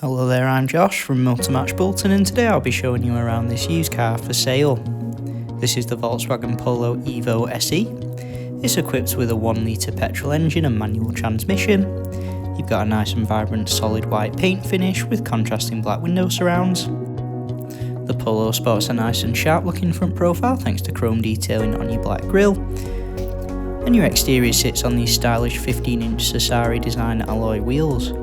Hello there, I'm Josh from Motor Match Bolton, and today I'll be showing you around this used car for sale. This is the Volkswagen Polo EVO SE. It's equipped with a 1 litre petrol engine and manual transmission. You've got a nice and vibrant solid white paint finish with contrasting black window surrounds. The Polo sports a nice and sharp looking front profile thanks to chrome detailing on your black grille. And your exterior sits on these stylish 15-inch Sassari design alloy wheels.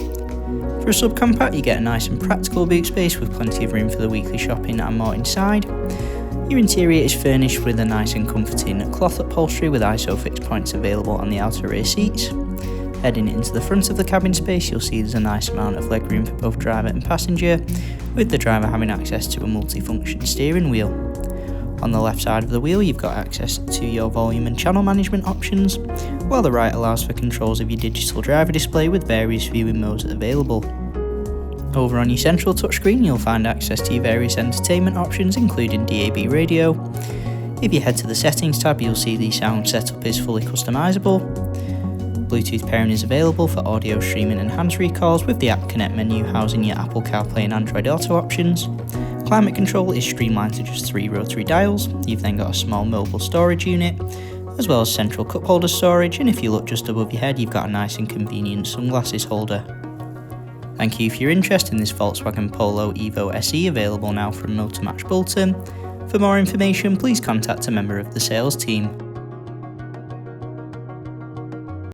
For a subcompact, you get a nice and practical boot space with plenty of room for the weekly shopping and more inside. Your interior is furnished with a nice and comforting cloth upholstery with ISO fixed points available on the outer rear seats. Heading into the front of the cabin space, you'll see there's a nice amount of legroom for both driver and passenger, with the driver having access to a multifunction steering wheel. On the left side of the wheel, you've got access to your volume and channel management options, while the right allows for controls of your digital driver display with various viewing modes available. Over on your central touchscreen, you'll find access to your various entertainment options, including DAB radio. If you head to the settings tab, you'll see the sound setup is fully customizable. Bluetooth pairing is available for audio streaming and hands-free calls, with the App Connect menu housing your Apple CarPlay and Android Auto options. Climate control is streamlined to just 3 rotary dials. You've then got a small mobile storage unit, as well as central cup holder storage, and if you look just above your head, you've got a nice and convenient sunglasses holder. Thank you for your interest in this Volkswagen Polo EVO SE, available now from Motor Match Bolton. For more information, please contact a member of the sales team.